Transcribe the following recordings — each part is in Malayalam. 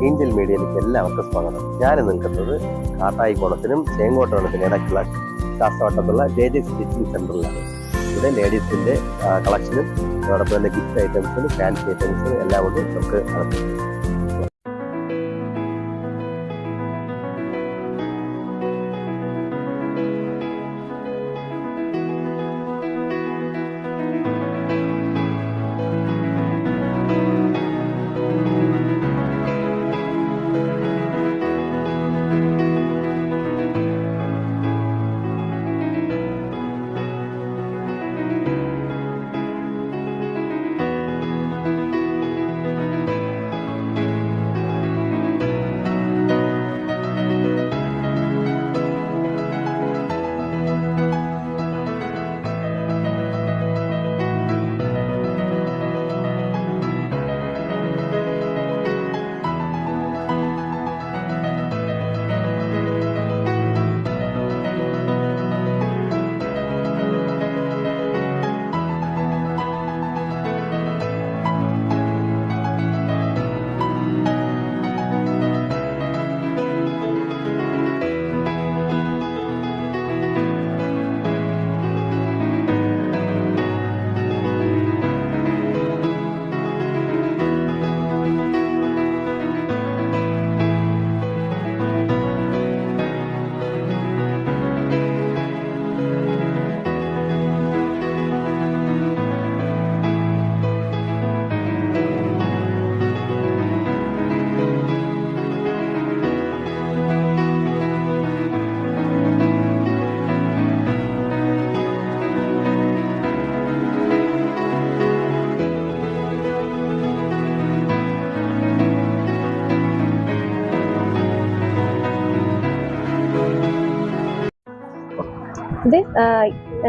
ഏഞ്ചൽ മീഡിയയിലേക്ക് എല്ലാവർക്കും സ്വാഗതം. ഞാൻ നിൽക്കുന്നത് കാട്ടായിക്കോണത്തിനും ചേങ്കോട്ടോണത്തിനും ഇടയ്ക്കുള്ള ശാസ്ത്രവട്ടത്തുള്ള JJ സ്റ്റിച്ചിങ് സെന്ററിലാണ്. ഇവിടെ ലേഡീസിന്റെ കളക്ഷനും അതോടൊപ്പം തന്നെ ഗിഫ്റ്റ് ഐറ്റംസിനും ഫാൻസി ഐറ്റംസിനും എല്ലാം കൊണ്ട് നമുക്ക് നടത്തും.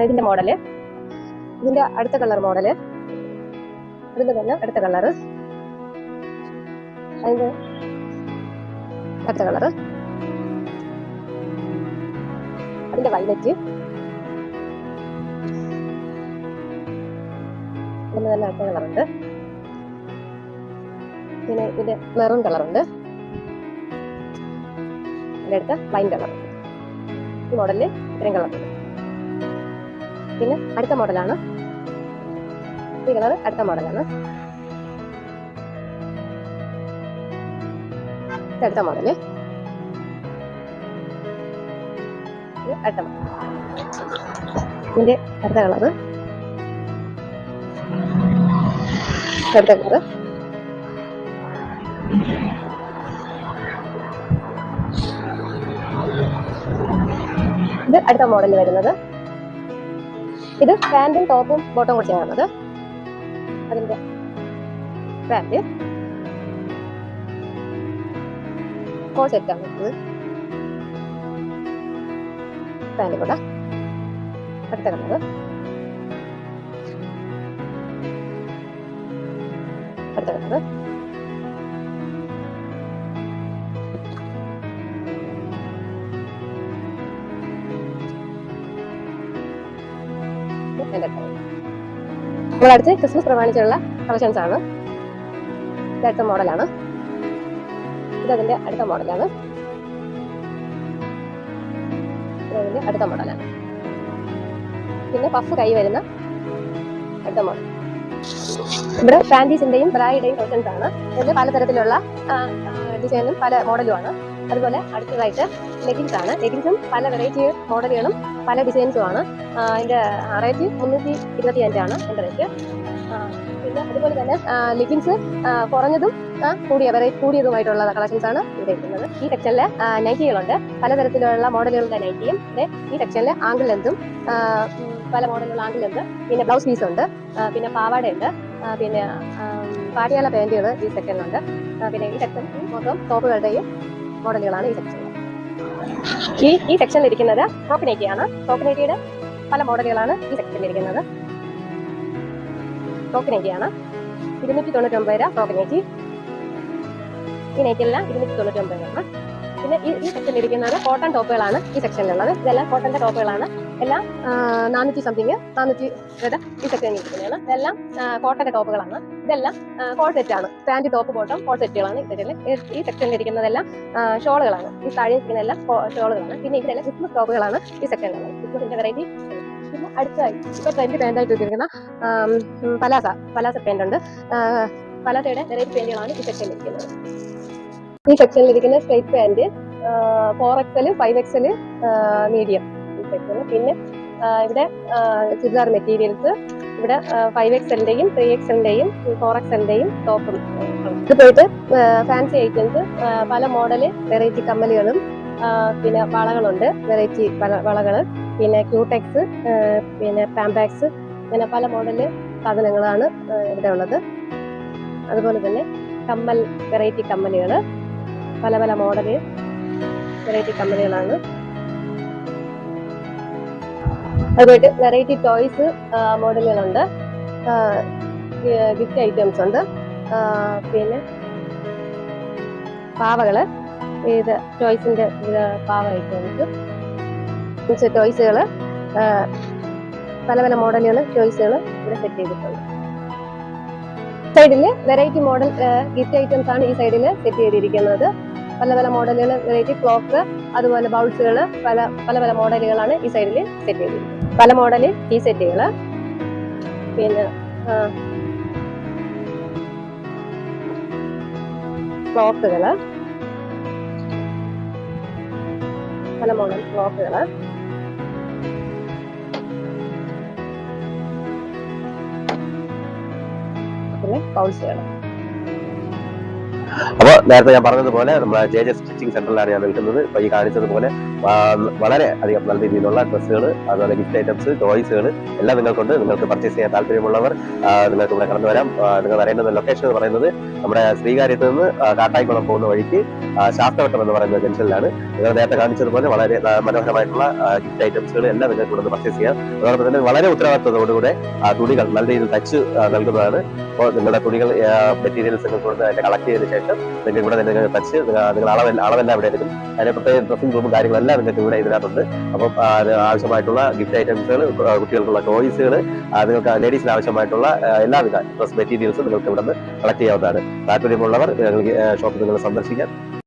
ഇതിന്റെ മോഡല്, ഇതിന്റെ അടുത്ത കളർ മോഡല്, അതിന്റെ തന്നെ അടുത്ത കളറ്, അതിന്റെ അടുത്ത കളറ്, അതിന്റെ വൈലറ്റ്, ഇതിന്റെ തന്നെ അടുത്ത കളറുണ്ട്, പിന്നെ ഇതിന്റെ മെറൂൺ കളറുണ്ട്, അതിന്റെ അടുത്ത വൈൻ കളറുണ്ട്. ഈ മോഡലില് ഇത്രയും കളറുണ്ട്. പിന്നെ അടുത്ത മോഡലാണ് ഈ കളർ. അടുത്ത മോഡലാണ് അടുത്ത മോഡല്. അടുത്ത മോഡൽ. ഇതിന്റെ അടുത്ത കളറ്, അടുത്ത കളറ്, ഇത് അടുത്ത മോഡൽ വരുന്നത്. ഇത് പാന്റും ടോപ്പും ബോട്ടം കൂടി ചേർന്നത്. അതിന്റെ പാന്റ് കോൾ സെറ്റാണ് ഇത്. പാന്റ് കൂടെ അടുത്ത കളറ്, അടുത്ത കളറ്, നമ്മളടുത്ത് ക്രിസ്മസ് പ്രമാണിച്ചുള്ള കളക്ഷൻസ് ആണ്. ഇത് അടുത്ത മോഡലാണ്. ഇതതിന്റെ അടുത്ത മോഡലാണ്. ഇതതിന്റെ അടുത്ത മോഡലാണ്. പിന്നെ പഫ് കൈ വരുന്ന അടുത്ത മോഡൽ. ഇവിടെ ഫാൻറ്റീസിന്റെയും ബ്രൈഡേയും കളക്ഷൻസ് ആണ്. ഇതിൽ പലതരത്തിലുള്ള ഡിസൈനും പല മോഡലുമാണ്. അതുപോലെ അടുത്തതായിട്ട് ലെഗിൻസ് ആണ്. ലെഗിൻസും പല വെറൈറ്റി മോഡലുകളും പല ഡിസൈൻസും ആണ്. അതിന്റെ റേറ്റ് 325 എൻ്റെ റേറ്റ്. പിന്നെ അതുപോലെ തന്നെ ലെഗിൻസ് കുറഞ്ഞതും കൂടിയതുമായിട്ടുള്ള കളക്ഷൻസ് ആണ് ഇവിടെ ഇരിക്കുന്നത്. ഈ സെക്ഷനിൽ നൈറ്റികളുണ്ട്. പലതരത്തിലുള്ള മോഡലുകളുടെ നൈറ്റിയും ഈ സെക്ഷനിൽ ആംഗിൾ ലെന്തും പല മോഡലുള്ള ആംഗിൾ ലെന്ത്, പിന്നെ ബ്ലൗസ് പീസ് ഉണ്ട്, പിന്നെ പാവാടയുണ്ട്, പിന്നെ പാട്ടിയാല പാൻറ്റുകൾ ഈ സെക്ഷനിലുണ്ട്. പിന്നെ ഈ സെക്ഷൻ മൊത്തം ടോപ്പുകളുടെയും മോഡലുകളാണ് ഈ സെക്ഷനിൽ. ഈ സെക്ഷനിൽ ഇരിക്കുന്നത് ഫ്രോക്ക് നൈറ്റിയാണ്. ഫ്രോക്ക് നൈറ്റിയുടെ പല മോഡലുകളാണ് ഈ സെക്ഷനിൽ ഇരിക്കുന്നത്. ഫ്രോക്ക് നൈറ്റിയാണ്. 299 രൂപ ഫ്രോക്ക് നൈറ്റി. ഈ നൈറ്റിയെല്ലാം 299 രൂപ. പിന്നെ ഈ സെക്ഷനിൽ ഇരിക്കുന്നത് കോട്ടൺ ടോപ്പുകളാണ് ഈ സെക്ഷനിലുള്ളത്. ഇതെല്ലാം കോട്ടന്റെ ടോപ്പുകളാണ്. എല്ലാം 400 സംതിങ് 400 ഈ സെക്ഷനിൽ ഇരിക്കുന്നതാണ്. ഇതെല്ലാം കോട്ടന്റെ ടോപ്പുകളാണ്. ഇതെല്ലാം കോൾ സെറ്റ് ആണ്. പാന്റ് ടോപ്പ് ബോട്ടം കോൾ സെറ്റുകളാണ് ഈ സെക്ഷനിൽ ഇരിക്കുന്നതെല്ലാം ഷോളുകളാണ്. ഈ താഴെ ഇരിക്കുന്നതെല്ലാം ഷോളുകളാണ്. പിന്നെ ഇതെല്ലാം ക്രിസ്മസ് ടോപ്പുകളാണ് ഈ സെക്ഷനിലുള്ളത്. ക്രിസ്മസിന്റെ വെറൈറ്റി. പിന്നെ അടുത്തായി ഇപ്പൊ ട്രെൻഡ് പാന്റായിട്ട് ഇട്ടിരിക്കുന്ന പലാസ പാന്റ് ഉണ്ട്. പലാസയുടെ വെറൈറ്റി പാന്റുകളാണ് ഈ സെക്ഷനിൽ ഇരിക്കുന്നത്. ഈ സെക്ഷനിൽ ഇരിക്കുന്ന straight pant 4XL 5XL medium ഈ സെക്ഷന്. പിന്നെ ഇവിടെ ചുരിദാർ മെറ്റീരിയൽസ് ഇവിടെ 5XLന്റെയും 3XLന്റെയും 4XLന്റെയും ടോപ്പും. ഇത് പോയിട്ട് ഫാൻസി ഐറ്റംസ് പല മോഡല് വെറൈറ്റി കമ്മലുകളും പിന്നെ വളകളുണ്ട്. വെറൈറ്റി വളകള് പിന്നെ ക്യൂടെക്സ് പിന്നെ പാംപാക്സ് അങ്ങനെ പല മോഡല് സാധനങ്ങളാണ് ഇവിടെ ഉള്ളത്. അതുപോലെ തന്നെ വെറൈറ്റി കമ്മലുകൾ പല മോഡല് വെറൈറ്റി കമ്മലുകളാണ്. അതുപോലെ വെറൈറ്റി ടോയ്സ് മോഡലുകളുണ്ട്. ഗിഫ്റ്റ് ഐറ്റംസ് ഉണ്ട്. പിന്നെ പാവകള് ഇത് ടോയ്സിന്റെ പാവ ഐറ്റംസ് ടോയ്സുകള് പല മോഡലുകൾ ടോയ്സുകൾ ഇവിടെ സെറ്റ് ചെയ്തിട്ടുണ്ട്. സൈഡില് വെറൈറ്റി മോഡൽ ഗിഫ്റ്റ് ഐറ്റംസ് ആണ് ഈ സൈഡിൽ സെറ്റ് ചെയ്തിരിക്കുന്നത്. പല മോഡലുകൾ വെറൈറ്റി ക്ലോക്ക് അതുപോലെ ബൗൾസുകൾ പല മോഡലുകളാണ് ഈ സൈഡിൽ സെറ്റ് ചെയ്തിരിക്കുന്നത്. പല മോഡല് ടീ സെറ്റുകള് പിന്നെ ക്ലോക്കുകള് പല മോഡൽ ക്ലോക്കുകള് പിന്നെ ബൗൾസുകള്. അപ്പോൾ നേരത്തെ ഞാൻ പറഞ്ഞതുപോലെ നമ്മുടെ JJ സ്റ്റിച്ചിങ് സെന്ററിലാണ് ഞാൻ നിൽക്കുന്നത്. ഇപ്പൊ ഈ കാണിച്ചതുപോലെ വളരെ അധികം നല്ല രീതിയിലുള്ള ഡ്രസ്സുകൾ അതുപോലെ ഗിഫ്റ്റ് ഐറ്റംസ് ടോയ്സുകൾ എല്ലാം നിങ്ങൾക്കുണ്ട്. നിങ്ങൾക്ക് പർച്ചേസ് ചെയ്യാൻ താല്പര്യമുള്ളവർ നിങ്ങൾക്ക് ഇവിടെ കടന്നു വരാം. നിങ്ങൾ വരേണ്ടുന്ന ലൊക്കേഷൻ എന്ന് പറയുന്നത് നമ്മുടെ ശ്രീകാര്യത്ത് നിന്ന് കാട്ടായിക്കുളം പോകുന്ന വഴിക്ക് ശാസ്ത്രവട്ടം എന്ന് പറയുന്ന ജംഗ്ഷനിലാണ്. നിങ്ങൾ നേരത്തെ കാണിച്ചതുപോലെ വളരെ മനോഹരമായിട്ടുള്ള ഗിഫ്റ്റ് ഐറ്റംസുകൾ എല്ലാം നിങ്ങൾക്ക് ഇവിടെ പർച്ചേസ് ചെയ്യാം. അതോടൊപ്പം തന്നെ വളരെ ഉത്തരവാദിത്വത്തോടുകൂടെ തുണികൾ നല്ല രീതിയിൽ തയ്ച്ച് നൽകുന്നതാണ്. അപ്പോൾ നിങ്ങളുടെ തുണികൾ മെറ്റീരിയൽസ് നിങ്ങൾക്ക് കൊടുത്ത് അതിന്റെ കളക്ട് ചെയ്തതിനു ശേഷം നിങ്ങൾക്ക് ഇവിടെ നിങ്ങൾ തച്ച് നിങ്ങൾ അളവെല്ലാം ഇവിടെ എടുക്കും. അതിന്റെ പ്രത്യേക ഡ്രസ്സിംഗ് റൂമും കാര്യങ്ങളെല്ലാം നിങ്ങൾക്ക് ഇവിടെ ഇതിനകത്തുണ്ട്. അപ്പം ആവശ്യമായിട്ടുള്ള ഗിഫ്റ്റ് ഐറ്റംസുകൾ കുട്ടികൾക്കുള്ള ടോയ്സുകൾ നിങ്ങൾക്ക് ലേഡീസിന് ആവശ്യമായിട്ടുള്ള എല്ലാവിധ ഡ്രസ് മെറ്റീരിയൽസും നിങ്ങൾക്ക് ഇവിടെ നിന്ന് കളക്ട് ചെയ്യാവുന്നതാണ്. താല്പര്യമുള്ളവർ ഷോപ്പിൽ നിങ്ങൾ സന്ദർശിക്കാൻ